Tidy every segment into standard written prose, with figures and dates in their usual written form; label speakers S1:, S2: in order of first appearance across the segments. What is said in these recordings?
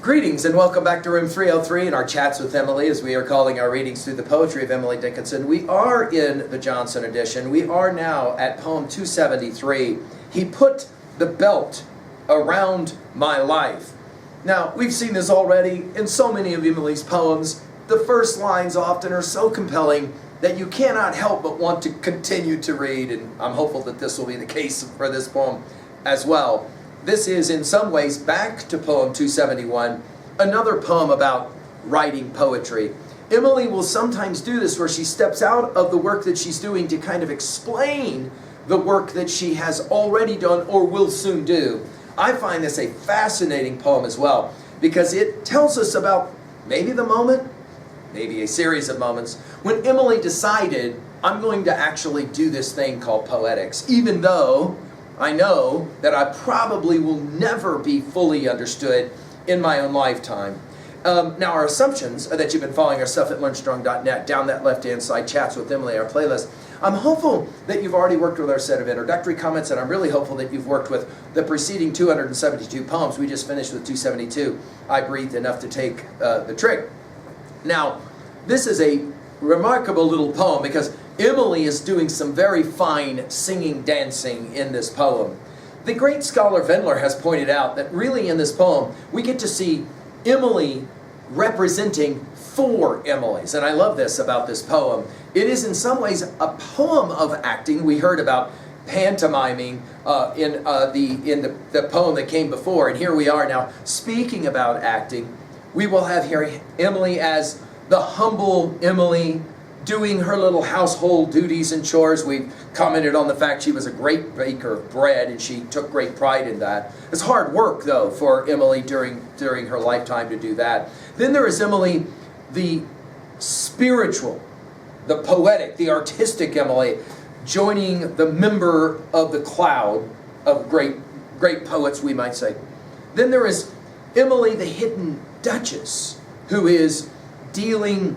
S1: Greetings and welcome back to Room 303 and our chats with Emily, as we are calling our readings through the poetry of Emily Dickinson. We are in the Johnson edition. We are now at poem 273. He put the belt around my life. Now, we've seen this already in so many of Emily's poems. The first lines often are so compelling that you cannot help but want to continue to read, and I'm hopeful that this will be the case for this poem as well. This is, in some ways, back to poem 271, another poem about writing poetry. Emily will sometimes do this where she steps out of the work that she's doing to kind of explain the work that she has already done or will soon do. I find this a fascinating poem as well, because it tells us about maybe the moment, maybe a series of moments, when Emily decided, I'm going to actually do this thing called poetics, even though I know that I probably will never be fully understood in my own lifetime. Now, our assumptions are that you've been following our stuff at learnstrong.net, down that left-hand side, Chats with Emily, our playlist. I'm hopeful that you've already worked with our set of introductory comments, and I'm really hopeful that you've worked with the preceding 272 poems. We just finished with 272. I breathed enough to take the trick. Now, this is a remarkable little poem because Emily is doing some very fine singing, dancing in this poem. The great scholar Wendler has pointed out that really in this poem, we get to see Emily representing four Emilys. And I love this about this poem. It is in some ways a poem of acting. We heard about pantomiming in the poem that came before. And here we are now speaking about acting. We will have here Emily as the humble Emily, doing her little household duties and chores. We've commented on the fact she was a great baker of bread, and she took great pride in that. It's hard work, though, for Emily during her lifetime to do that. Then there is Emily, the spiritual, the poetic, the artistic Emily, joining the member of the cloud of great poets, we might say. Then there is Emily, the hidden duchess, who is dealing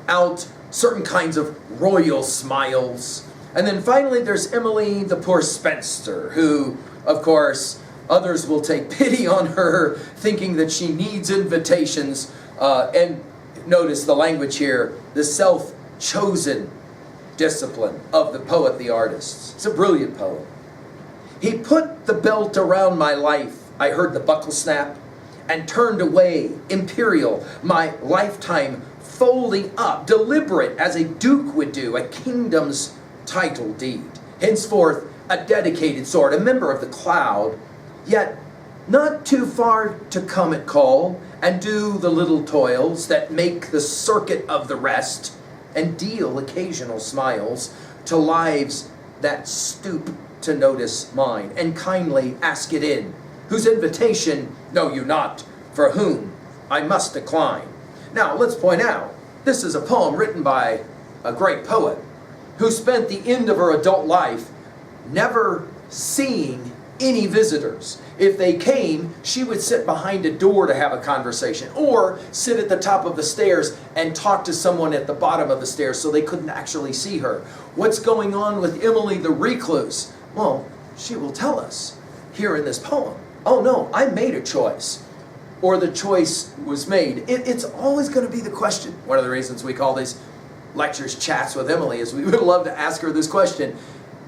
S1: out certain kinds of royal smiles. And then finally there's Emily, the poor spinster, who, of course, others will take pity on her, thinking that she needs invitations. And notice the language here, the self-chosen discipline of the poet, the artist. It's a brilliant poem. He put the belt around my life. I heard the buckle snap and turned away, imperial, my lifetime folding up, deliberate as a duke would do, a kingdom's title deed. Henceforth, a dedicated sword, a member of the cloud, yet not too far to come at call, and do the little toils that make the circuit of the rest, and deal occasional smiles to lives that stoop to notice mine, and kindly ask it in, whose invitation know you not, for whom I must decline. Now, let's point out, this is a poem written by a great poet who spent the end of her adult life never seeing any visitors. If they came, she would sit behind a door to have a conversation, or sit at the top of the stairs and talk to someone at the bottom of the stairs so they couldn't actually see her. What's going on with Emily the recluse? Well, she will tell us here in this poem. Oh no, I made a choice. Or the choice was made. It's always going to be the question. One of the reasons we call these lectures Chats with Emily is we would love to ask her this question.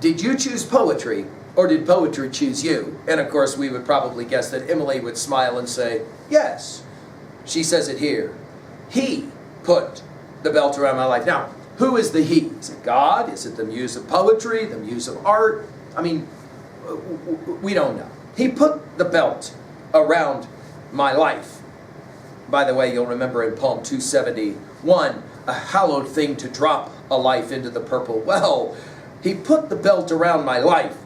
S1: Did you choose poetry, or did poetry choose you? And of course we would probably guess that Emily would smile and say, yes. She says it here. He put the belt around my life. Now, who is the he? Is it God? Is it the muse of poetry? The muse of art? I mean, we don't know. He put the belt around my life. By the way, you'll remember in poem 271, a hallowed thing to drop a life into the purple well. He put the belt around my life.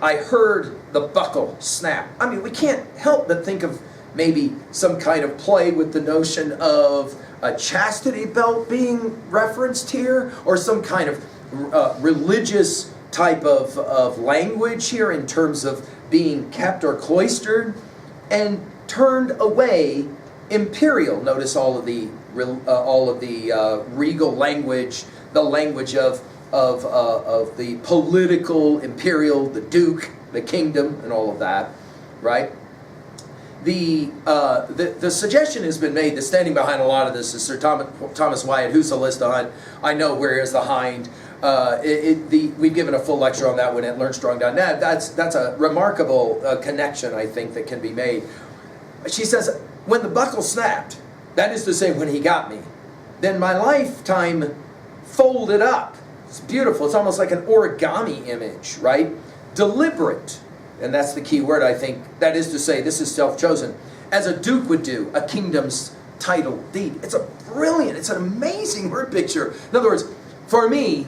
S1: I heard the buckle snap. I mean, we can't help but think of maybe some kind of play with the notion of a chastity belt being referenced here, or some kind of religious type of language here in terms of being kept or cloistered, and turned away, imperial. Notice all of the regal language, the language of the political imperial, the duke, the kingdom, and all of that, right? the suggestion has been made that standing behind a lot of this is Sir Thomas Wyatt, who's the list on I Know Where Is the Hind. We've given a full lecture on that one at learnstrong.net. That's a remarkable connection, I think, that can be made. She says, when the buckle snapped, that is to say, when he got me, then my lifetime folded up. It's beautiful. It's almost like an origami image, right? Deliberate. And that's the key word, I think. That is to say, this is self-chosen. As a duke would do, a kingdom's title deed. It's a brilliant, it's an amazing word picture. In other words, for me,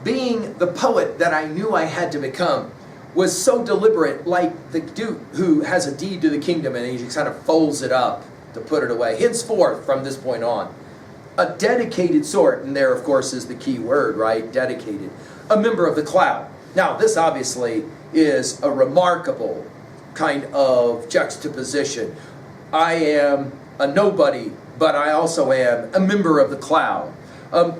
S1: being the poet that I knew I had to become was so deliberate, like the duke who has a deed to the kingdom and he just kind of folds it up to put it away. Henceforth, from this point on, a dedicated sort, and there, of course, is the key word, right? Dedicated. A member of the cloud. Now, this obviously is a remarkable kind of juxtaposition. I am a nobody, but I also am a member of the cloud.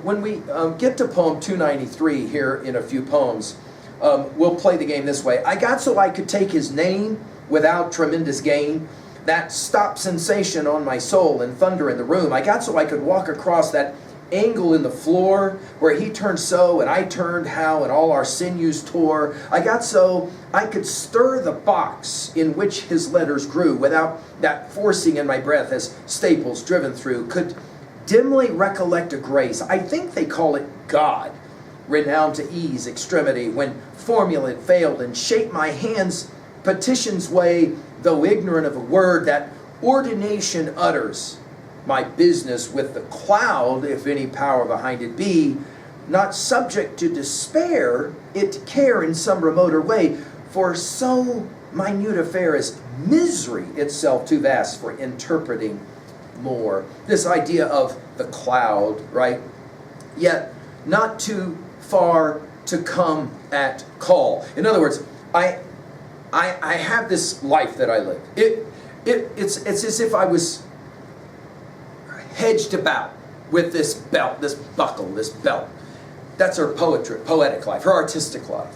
S1: When we get to poem 293 here in a few poems, we'll play the game this way. I got so I could take his name without tremendous gain. That stop sensation on my soul and thunder in the room. I got so I could walk across that angle in the floor where he turned so and I turned how and all our sinews tore. I got so I could stir the box in which his letters grew without that forcing in my breath as staples driven through. Could dimly recollect a grace, I think they call it God, renowned to ease extremity when formula failed, and shape my hands petition's way, though ignorant of a word that ordination utters. My business with the cloud, if any power behind it be, not subject to despair, it to care in some remoter way, for so minute affair is misery itself too vast for interpreting more. This idea of the cloud, right? Yet not too far to come at call. In other words, I have this life that I live. It's as if I was hedged about with this belt, this buckle, this belt. That's her poetic life, her artistic life.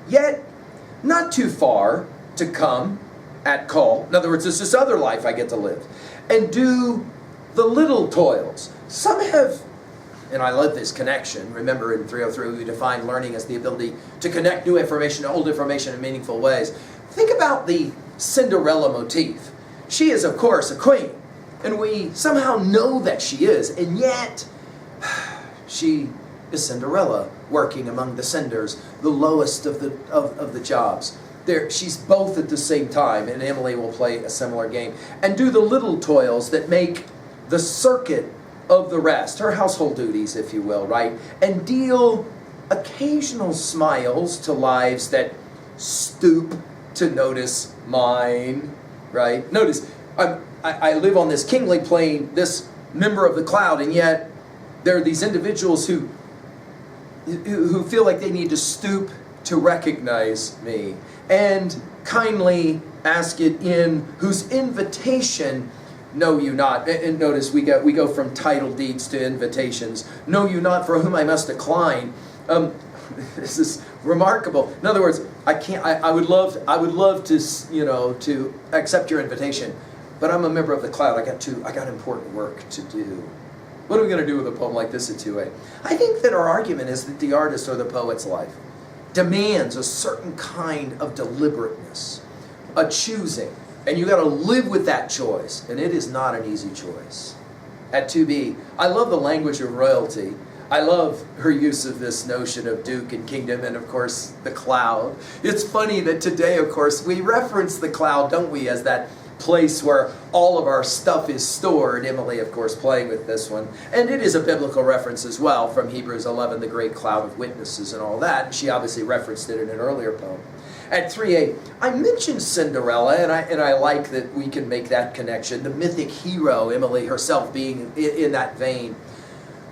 S1: Yet, not too far to come at call. In other words, there's this other life I get to live and do the little toils. Some have, and I love this connection. Remember in 303 we define learning as the ability to connect new information to old information in meaningful ways. Think about the Cinderella motif. She is, of course, a queen, and we somehow know that she is, and yet she is Cinderella, working among the cinders, the lowest of the jobs. She's both at the same time, and Emily will play a similar game, and do the little toils that make the circuit of the rest, her household duties, if you will, right? And deal occasional smiles to lives that stoop to notice mine, right? Notice, I live on this kingly plane, this member of the cloud, and yet there are these individuals who feel like they need to stoop to recognize me and kindly ask it in, whose invitation know you not. And notice we go from title deeds to invitations. Know you not for whom I must decline. This is remarkable. In other words, I would love to, to accept your invitation, but I'm a member of the cloud. I got important work to do. What are we going to do with a poem like this at 2A? I think that our argument is that the artist or the poet's life demands a certain kind of deliberateness, a choosing, and you got to live with that choice, and it is not an easy choice. At 2B, I love the language of royalty. I love her use of this notion of duke and kingdom, and of course the cloud. It's funny that today, of course, we reference the cloud, don't we, as that place where all of our stuff is stored. Emily, of course, playing with this one. And it is a biblical reference as well from Hebrews 11, the great cloud of witnesses and all that. She obviously referenced it in an earlier poem. At 3A, I mentioned Cinderella, and I like that we can make that connection. The mythic hero, Emily herself being in that vein.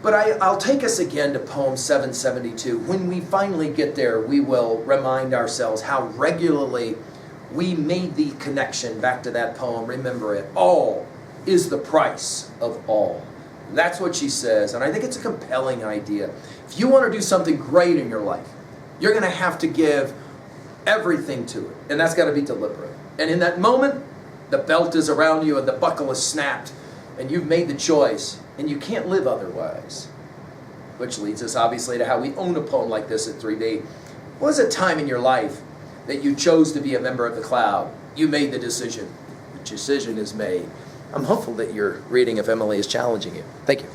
S1: But I'll take us again to poem 772. When we finally get there, we will remind ourselves how regularly we made the connection back to that poem. Remember it. All is the price of all. That's what she says, and I think it's a compelling idea. If you want to do something great in your life, you're going to have to give everything to it, and that's got to be deliberate. And in that moment, The belt is around you and the buckle is snapped, and you've made the choice, and you can't live otherwise. Which leads us obviously to how we own a poem like this at 3B. What was a time in your life that you chose to be a member of the cloud? You made the decision. The decision is made. I'm hopeful that your reading of Emily is challenging you. Thank you.